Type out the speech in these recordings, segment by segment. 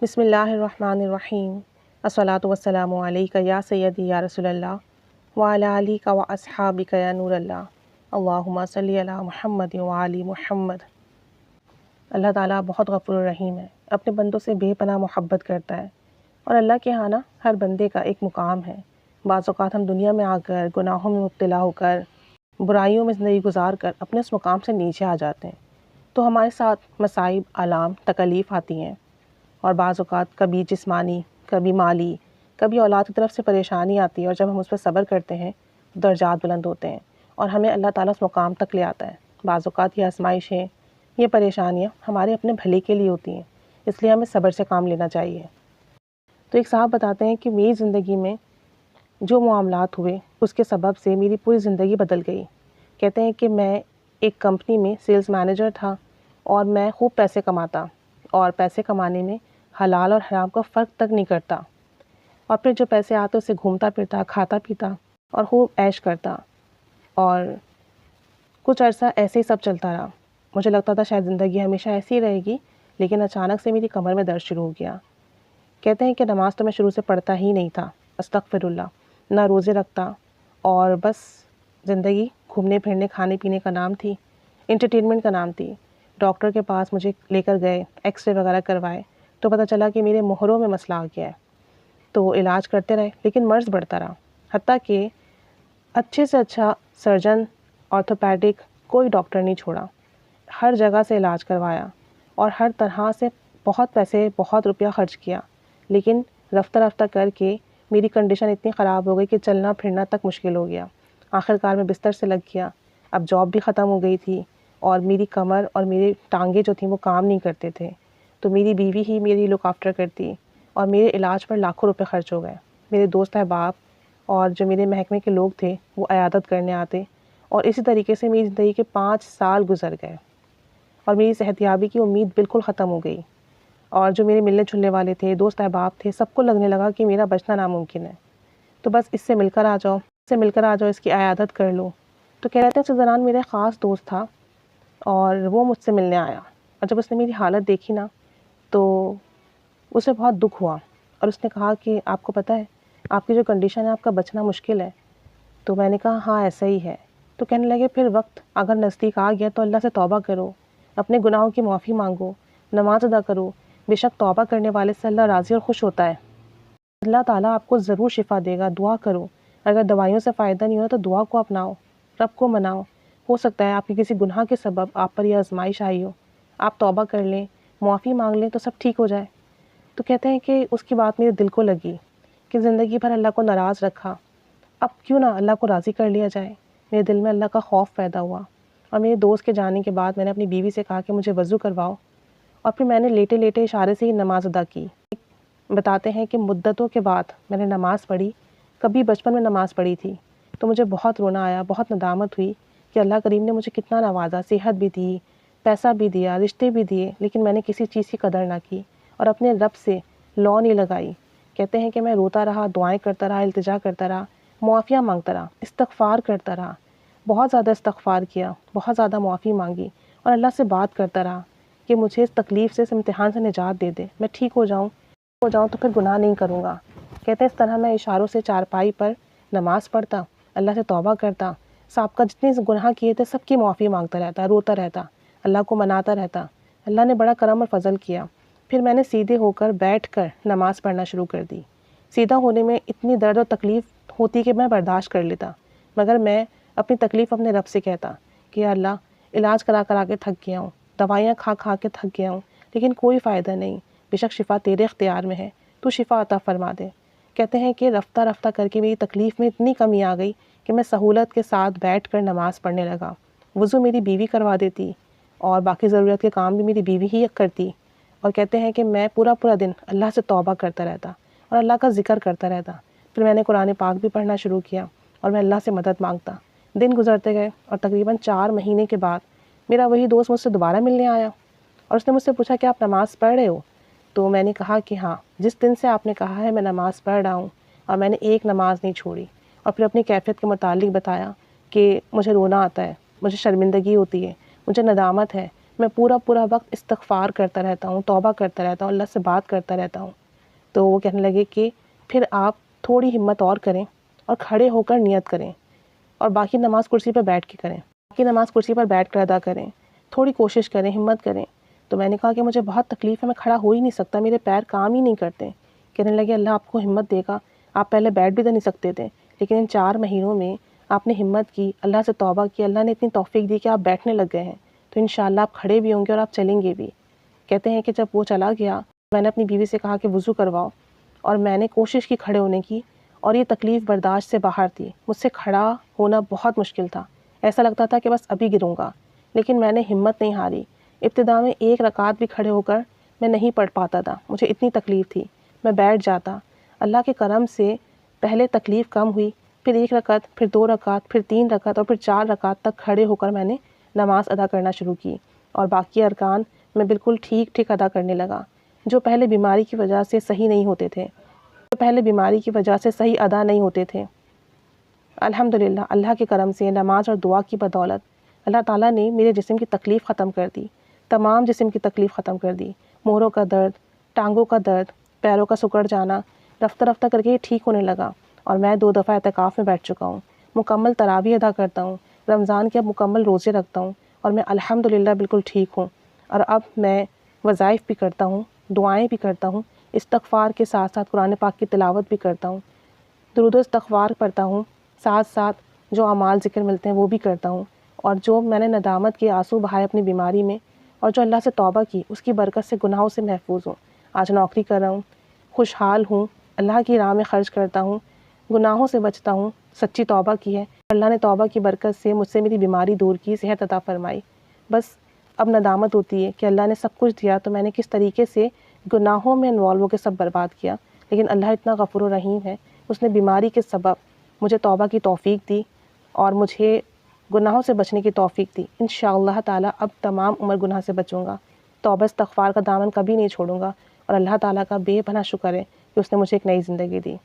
بسم اللہ الرحمن الرحیم الصلاۃ والسلام علیک یا سیدی یا رسول اللہ وعلی آلک و اصحابک یا نور اللہ اللہم صلی علی محمد وعلی محمد۔ اللہ تعالیٰ بہت غفور الرحیم ہے، اپنے بندوں سے بے پناہ محبت کرتا ہے، اور اللہ کے ہاں نا ہر بندے کا ایک مقام ہے۔ بعض اوقات ہم دنیا میں آ کر گناہوں میں مبتلا ہو کر برائیوں میں زندگی گزار کر اپنے اس مقام سے نیچے آ جاتے ہیں، تو ہمارے ساتھ مصائب، آلام، تکالیف آتی ہیں، اور بعض اوقات کبھی جسمانی، کبھی مالی، کبھی اولاد کی طرف سے پریشانی آتی ہے، اور جب ہم اس پہ صبر کرتے ہیں تو درجات بلند ہوتے ہیں اور ہمیں اللہ تعالیٰ اس مقام تک لے آتا ہے۔ بعض اوقات یہ آزمائشیں، یہ پریشانیاں ہمارے اپنے بھلے کے لیے ہوتی ہیں، اس لیے ہمیں صبر سے کام لینا چاہیے۔ تو ایک صاحب بتاتے ہیں کہ میری زندگی میں جو معاملات ہوئے اس کے سبب سے میری پوری زندگی بدل گئی۔ کہتے ہیں کہ میں ایک کمپنی میں سیلز مینیجر تھا، اور میں خوب پیسے کماتا، اور پیسے کمانے میں حلال اور حرام کا فرق تک نہیں کرتا، اور پھر جو پیسے آتے اسے گھومتا پھرتا، کھاتا پیتا اور خوب عیش کرتا، اور کچھ عرصہ ایسے ہی سب چلتا رہا۔ مجھے لگتا تھا شاید زندگی ہمیشہ ایسی ہی رہے گی، لیکن اچانک سے میری کمر میں درد شروع ہو گیا۔ کہتے ہیں کہ نماز تو میں شروع سے پڑھتا ہی نہیں تھا، استغفر اللہ، نہ روزے رکھتا، اور بس زندگی گھومنے پھرنے، کھانے پینے کا نام تھی، انٹرٹینمنٹ کا نام تھی۔ ڈاکٹر کے پاس مجھے لے کر گئے، ایکس رے وغیرہ کروائے تو پتہ چلا کہ میرے مہروں میں مسئلہ آ گیا ہے۔ تو علاج کرتے رہے، لیکن مرض بڑھتا رہا، حتیٰ کہ اچھے سے اچھا سرجن، آرتھوپیڈک، کوئی ڈاکٹر نہیں چھوڑا۔ ہر جگہ سے علاج کروایا اور ہر طرح سے بہت پیسے، بہت روپیہ خرچ کیا، لیکن رفتہ رفتہ کر کے میری کنڈیشن اتنی خراب ہو گئی کہ چلنا پھرنا تک مشکل ہو گیا۔ آخرکار میں بستر سے لگ گیا۔ اب جاب بھی ختم ہو گئی تھی، اور میری کمر اور میری ٹانگیں جو تھیں وہ کام نہیں کرتے تھے، تو میری بیوی ہی میری لک آفٹر کرتی، اور میرے علاج پر لاکھوں روپے خرچ ہو گئے۔ میرے دوست احباب اور جو میرے محکمے کے لوگ تھے وہ عیادت کرنے آتے، اور اسی طریقے سے میری زندگی کے 5 سال گزر گئے، اور میری صحتیابی کی امید بالکل ختم ہو گئی۔ اور جو میرے ملنے جلنے والے تھے، دوست احباب تھے، سب کو لگنے لگا کہ میرا بچنا ناممکن ہے، تو بس اس سے مل کر آ جاؤ، اس سے مل کر آ جاؤ، اس کی عیادت کر لو۔ تو کہہ رہے تھے اس دوران میرے خاص دوست تھا، اور وہ مجھ سے ملنے آیا، اور جب اس نے میری حالت دیکھی نا تو اسے بہت دکھ ہوا، اور اس نے کہا کہ آپ کو پتہ ہے آپ کی جو کنڈیشن ہے، آپ کا بچنا مشکل ہے۔ تو میں نے کہا ہاں ایسا ہی ہے۔ تو کہنے لگے پھر وقت اگر نزدیک آ گیا تو اللہ سے توبہ کرو، اپنے گناہوں کی معافی مانگو، نماز ادا کرو، بے شک توبہ کرنے والے سے اللہ راضی اور خوش ہوتا ہے۔ اللہ تعالیٰ آپ کو ضرور شفا دے گا، دعا کرو، اگر دوائیوں سے فائدہ نہیں ہو تو دعا کو اپناؤ، رب کو مناؤ، ہو سکتا ہے آپ کے کسی گناہ کے سبب آپ پر یہ آزمائش آئی ہو، آپ توبہ کر لیں، معافی مانگ لیں تو سب ٹھیک ہو جائے۔ تو کہتے ہیں کہ اس کی بات میرے دل کو لگی کہ زندگی بھر اللہ کو ناراض رکھا، اب کیوں نہ اللہ کو راضی کر لیا جائے۔ میرے دل میں اللہ کا خوف پیدا ہوا، اور میرے دوست کے جانے کے بعد میں نے اپنی بیوی سے کہا کہ مجھے وضو کرواؤ، اور پھر میں نے لیٹے لیٹے اشارے سے ہی نماز ادا کی۔ بتاتے ہیں کہ مدتوں کے بعد میں نے نماز پڑھی، کبھی بچپن میں نماز پڑھی تھی تو مجھے بہت رونا آیا، بہت ندامت ہوئی کہ اللہ کریم نے مجھے کتنا نوازا، صحت بھی دی، پیسہ بھی دیا، رشتے بھی دیے، لیکن میں نے کسی چیز کی قدر نہ کی اور اپنے رب سے لو نہیں لگائی۔ کہتے ہیں کہ میں روتا رہا، دعائیں کرتا رہا، التجا کرتا رہا، معافیاں مانگتا رہا، استغفار کرتا رہا، بہت زیادہ استغفار کیا، بہت زیادہ معافی مانگی، اور اللہ سے بات کرتا رہا کہ مجھے اس تکلیف سے، اس امتحان سے نجات دے دے، میں ٹھیک ہو جاؤں تو پھر گناہ نہیں کروں گا۔ کہتے ہیں اس طرح میں اشاروں سے چارپائی پر نماز پڑھتا، اللہ سے توبہ کرتا، سابقہ جتنے گناہ کیے تھے سب کی معافی مانگتا رہتا، روتا رہتا، اللہ کو مناتا رہتا۔ اللہ نے بڑا کرم اور فضل کیا۔ پھر میں نے سیدھے ہو کر بیٹھ کر نماز پڑھنا شروع کر دی۔ سیدھا ہونے میں اتنی درد اور تکلیف ہوتی کہ میں برداشت کر لیتا، مگر میں اپنی تکلیف اپنے رب سے کہتا کہ یا اللہ، علاج کرا کرا کے تھک گیا ہوں، دوائیاں کھا کھا کے تھک گیا ہوں، لیکن کوئی فائدہ نہیں، بے شک شفا تیرے اختیار میں ہے، تو شفا عطا فرما دے۔ کہتے ہیں کہ رفتہ رفتہ کر کے میری تکلیف میں اتنی کمی آ گئی کہ میں سہولت کے ساتھ بیٹھ کر نماز پڑھنے لگا۔ وضو میری بیوی کروا دیتی، اور باقی ضرورت کے کام بھی میری بیوی ہی کرتی، اور کہتے ہیں کہ میں پورا پورا دن اللہ سے توبہ کرتا رہتا اور اللہ کا ذکر کرتا رہتا۔ پھر میں نے قرآن پاک بھی پڑھنا شروع کیا، اور میں اللہ سے مدد مانگتا۔ دن گزرتے گئے، اور تقریباً 4 مہینے کے بعد میرا وہی دوست مجھ سے دوبارہ ملنے آیا، اور اس نے مجھ سے پوچھا کہ آپ نماز پڑھ رہے ہو؟ تو میں نے کہا کہ ہاں، جس دن سے آپ نے کہا ہے میں نماز پڑھ رہا ہوں، اور میں نے ایک نماز نہیں چھوڑی۔ اور پھر اپنی کیفیت کے متعلق بتایا کہ مجھے رونا آتا ہے، مجھے شرمندگی ہوتی ہے، مجھے ندامت ہے، میں پورا وقت استغفار کرتا رہتا ہوں، توبہ کرتا رہتا ہوں، اللہ سے بات کرتا رہتا ہوں۔ تو وہ کہنے لگے کہ پھر آپ تھوڑی ہمت اور کریں اور کھڑے ہو کر نیت کریں اور باقی نماز کرسی پر بیٹھ کے کریں، باقی نماز کرسی پر بیٹھ کر ادا کریں، تھوڑی کوشش کریں، ہمت کریں۔ تو میں نے کہا کہ مجھے بہت تکلیف ہے، میں کھڑا ہو ہی نہیں سکتا، میرے پیر کام ہی نہیں کرتے۔ کہنے لگے اللہ آپ کو ہمت دے گا، آپ پہلے بیٹھ بھی تو نہیں سکتے تھے، لیکن ان 4 مہینوں میں آپ نے ہمت کی، اللہ سے توبہ کی، اللہ نے اتنی توفیق دی کہ آپ بیٹھنے لگ گئے ہیں، تو انشاءاللہ آپ کھڑے بھی ہوں گے اور آپ چلیں گے بھی۔ کہتے ہیں کہ جب وہ چلا گیا میں نے اپنی بیوی سے کہا کہ وضو کرواؤ، اور میں نے کوشش کی کھڑے ہونے کی، اور یہ تکلیف برداشت سے باہر تھی، مجھ سے کھڑا ہونا بہت مشکل تھا، ایسا لگتا تھا کہ بس ابھی گروں گا، لیکن میں نے ہمت نہیں ہاری۔ ابتدا میں 1 رکعت بھی کھڑے ہو کر میں نہیں پڑھ پاتا تھا، مجھے اتنی تکلیف تھی، میں بیٹھ جاتا۔ اللہ کے کرم سے پہلے تکلیف کم ہوئی، پھر 1 رکعت، پھر 2 رکعت، پھر 3 رکعت اور پھر 4 رکعت تک کھڑے ہو کر میں نے نماز ادا کرنا شروع کی، اور باقی ارکان میں بالکل ٹھیک ادا کرنے لگا، جو پہلے بیماری کی وجہ سے صحیح نہیں ہوتے تھے، ادا نہیں ہوتے تھے۔ الحمدللہ اللہ کے کرم سے، نماز اور دعا کی بدولت اللہ تعالیٰ نے میرے جسم کی تکلیف ختم کر دی، تمام جسم کی تکلیف ختم کر دی، موڑوں کا درد، ٹانگوں کا درد، پیروں کا سکڑ جانا، رفتہ کر کے یہ ٹھیک ہونے لگا، اور میں 2 دفعہ اعتکاف میں بیٹھ چکا ہوں، مکمل تراویح ادا کرتا ہوں، رمضان کے اب مکمل روزے رکھتا ہوں، اور میں الحمدللہ بالکل ٹھیک ہوں، اور اب میں وظائف بھی کرتا ہوں، دعائیں بھی کرتا ہوں، استغفار کے ساتھ ساتھ قرآن پاک کی تلاوت بھی کرتا ہوں، درود و استغفار پڑھتا ہوں، ساتھ ساتھ جو اعمال ذکر ملتے ہیں وہ بھی کرتا ہوں، اور جو میں نے ندامت کے آنسو بہائے اپنی بیماری میں، اور جو اللہ سے توبہ کی، اس کی برکت سے گناہوں سے محفوظ ہوں۔ آج نوکری کر رہا ہوں، خوشحال ہوں، اللہ کی راہ میں خرچ کرتا ہوں، گناہوں سے بچتا ہوں، سچی توبہ کی ہے، اللہ نے توبہ کی برکت سے مجھ سے میری بیماری دور کی، صحت عطا فرمائی۔ بس اب ندامت ہوتی ہے کہ اللہ نے سب کچھ دیا تو میں نے کس طریقے سے گناہوں میں انوالو ہو کے سب برباد کیا، لیکن اللہ اتنا غفور و رحیم ہے، اس نے بیماری کے سبب مجھے توبہ کی توفیق دی اور مجھے گناہوں سے بچنے کی توفیق دی۔ انشاءاللہ تعالیٰ اب تمام عمر گناہ سے بچوں گا، توبہ استغفار کا دامن کبھی نہیں چھوڑوں گا، اور اللہ تعالیٰ کا بے پناہ شکر ہے کہ اس نے مجھے ایک نئی زندگی دی۔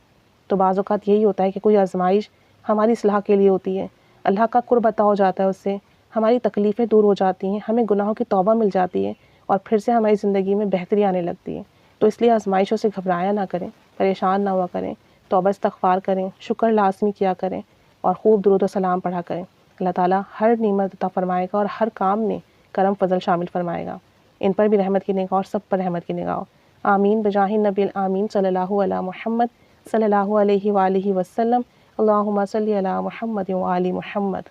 تو بعض اوقات یہی ہوتا ہے کہ کوئی آزمائش ہماری اصلاح کے لیے ہوتی ہے، اللہ کا قرب عطا ہو جاتا ہے، اس سے ہماری تکلیفیں دور ہو جاتی ہیں، ہمیں گناہوں کی توبہ مل جاتی ہے، اور پھر سے ہماری زندگی میں بہتری آنے لگتی ہے۔ تو اس لیے آزمائشوں سے گھبرایا نہ کریں، پریشان نہ ہوا کریں، توبہ استغفار کریں، شکر لازمی کیا کریں، اور خوب درود و سلام پڑھا کریں۔ اللہ تعالیٰ ہر نعمت عطا فرمائے گا اور ہر کام میں کرم فضل شامل فرمائے گا، ان پر بھی رحمت کی نگاہ اور سب پر رحمت کی نگاہ۔ آمین بجاہ نبی الآمین صلی اللہ علی محمد صلی اللہ علیہ وآلہ وسلم۔ اللہم صلی علی محمد وآل محمد۔